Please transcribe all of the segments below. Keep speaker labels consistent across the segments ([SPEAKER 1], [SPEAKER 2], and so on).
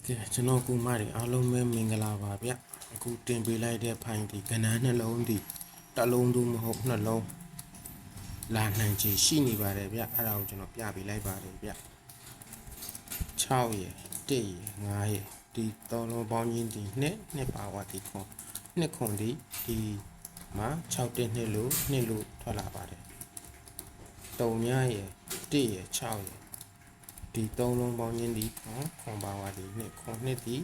[SPEAKER 1] ကဲကျွန်တော်ကူမတွေအားလုံးပဲမင်္ဂလာပါဗျအခုတင်ပေးလိုက်တဲ့ဖိုင်ဒီကဏ္ဍနှလုံးဒီတစ်လုံးသို့မဟုတ်နှလုံးလာနိုင်ချေရှိနေပါတယ်ဗျအဲ့ဒါကိုကျွန်တော်ပြပေးလိုက်ပါတယ်ဗျ6ရယ်1ရယ်5ရယ်ဒီသုံးလုံးပေါင်းချင်းဒီနှစ်ပါဝါဒီခွန်နှစ်ခွန်ဒီမှာ6တက်နှစ်လို့ထွက်လာပါတယ်3ညရယ်1ရယ်6ရယ်ဒီသုံးလုံးပေါင်းချင်းဒီခွန်ပါဝါဒီနှစ်ခွန်နှစ်ဒီ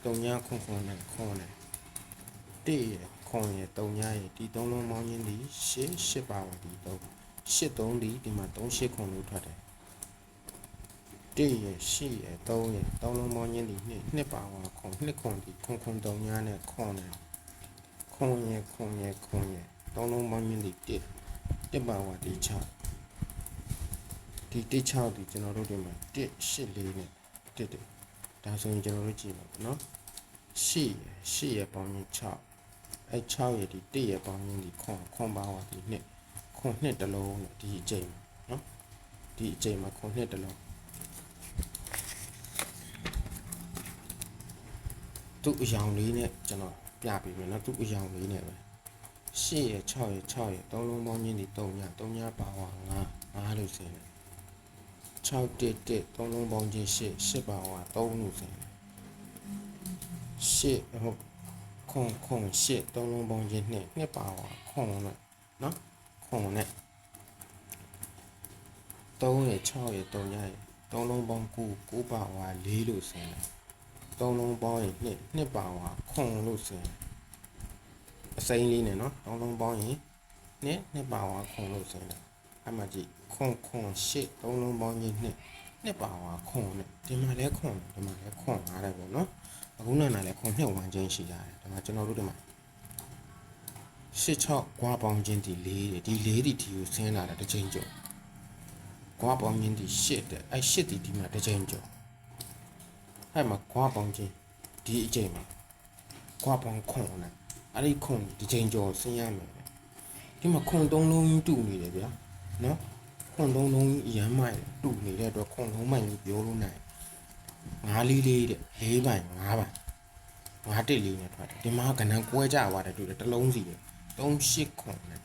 [SPEAKER 1] 3ညခွန်နဲ့ခွန်နဲ့1ရယ်ခွန်ရယ်3ညရယ်ဒီသုံးလုံးပေါင်းချင်းဒီ8ပါဝါဒီ3ဒီမှာ38ခွန်လို့ထွက်တယ်1ရယ်8ရယ်3ရယ်သုံးလုံးပေါင်းချင်းဒီနှစ်ပါဝါခွန်နှစ်ခွန်ဒီခွန်3ညနဲ့ခွန်နဲ့ခွန်ရယ်သုံးလုံးပေါင်းချင်းဒီ1ပါဝါဒီ6ဒီ16ဒီကျွန်တော်တို့ဒီမှာ184နဲ့1တယ်ဒါဆိုရင်ကျွန်တော်တို့ကြည့်ပါမယ်နော်8ရယ်ပေါင်းရင်6အဲ6ရယ်ဒီ1ရယ်ပေါင်းရင်ဒီခွန်ပါဝါဒီနှစ်ခွန်နှစ်တစ်လုံးနဲ့ဒီအကျိန်နော်ဒီအကျိန်မှာခွန်နှစ်တစ်လုံးသူ့အယောင်လေးနဲ့ကျွန်တော်ပြပေးမယ်နော်သူ့အယောင်လေးနဲ့ပဲ8ရယ်6ရယ်သုံးလုံးပေါင်းရင်ဒီ3ညပါဝါ5လို့ဆိုရင်6တက်သုံးလုံးပေါင်းချင်း8ပါဝါ3လို့ဆိုရင်8ဟုတ်ခွန်8သုံးလုံးပေါင်းချင်း2ပါဝါခွန်နဲ့နော်ခွန်နဲ့3ရယ်6ရယ်3ညရယ်သုံးလုံးပေါင်း9ပါဝါ4လို့ဆိုရင်သုံးလုံးပေါင်းရင်2ပါဝါခွန်လို့ဆိုရင်အစိမ်းလေးနဲ့နော်သုံးလုံးပေါင်းရင်2ပါဝါခွန်လို့ဆိုရင်အဲ့မှာကြည့်ခွန်8သုံးလုံးပေါင်းချင်း2ပါဝါခွန်နဲ့ဒီမှာလဲခွန်ရတယ်ပေါ့နော်အခုနောက်လည်းခွန်2ဝန်းချင်းရှိကြတယ်ဒီမှာကျွန်တော်တို့ဒီမှာ6ကွာပေါင်းချင်းဒီ4ဒီ4ဒီကိုဆင်းလာတာတစ်ချိန်ကျော်ကွာပေါင်းချင်းဒီ8တဲ့အဲ့8ဒီမှာတစ်ချိန်ကျော်အဲ့မှာကွာပေါင်းချင်းဒီအချိန်မှာကွာပေါင်းခွန်နဲ့အဲ့ဒီခွန်ဒီချိန်ကျော်ဆင်းရမယ်ဒီမှာခွန်3လုံးတူနေတယ်ဗျာနော်ခွန်3လုံးရမ်းမိုက်တူနေတဲ့အတွက်ခွန်လုံးမိုက်လို့ပြောလို့နိုင်5လေးတဲ့4ပိုင်5ပိုင်5တက်လေးနဲ့ထွက်တယ်ဒီမှာကဏ္ဍကွဲကြပါတယ်တူတယ်တစ်လုံးစီတယ်38ခွန်နဲ့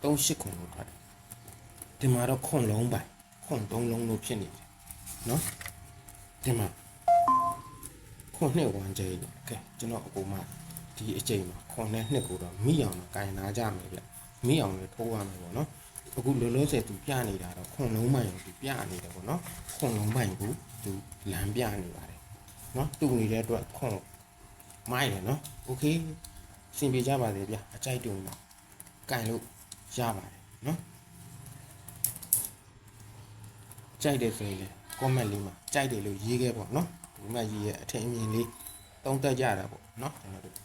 [SPEAKER 1] 38ခွန်လို့ထွက်တယ်ဒီမှာတော့ခွန်လုံးပိုင်ခွန်3လုံးလို့ဖြစ်နေတယ်နော်ဒီမှာခွန်2ဝန်းကျင်းကဲကျွန်တော်အကူမှဒီအချိန်မှာခွန်နဲ့2ကိုတော့မိအောင်တော့ကင်နာကြမယ်ဗျမိအောင်လည်းထိုးရမယ်ပေါ့နော်အခုလောလောဆယ်သူပြနေတာတော့ခွန်လုံးပိုင်ကိုသူပြနေတယ်ပေါ့နော်ခွန်လုံးပိုင်ကိုသူလမ်းပြနေပါတယ်နော်တူနေတဲ့အတွက်ခွန်မိုက်တယ်နော်โอเคစင်ပြေကြပါစေဗျအကြိုက်တူတော့ကန်လို့ရပါတယ်နော်ကြိုက်တယ်ဆိုရင်လည်း comment လေးမှာကြိုက်တယ်လို့ရေးခဲ့ပေါ့နော်ဒီမှာရေးရဲ့အထင်အမြင်လေးသုံးသပ်ကြတာပေါ့နော်ကျွန်တော်တို့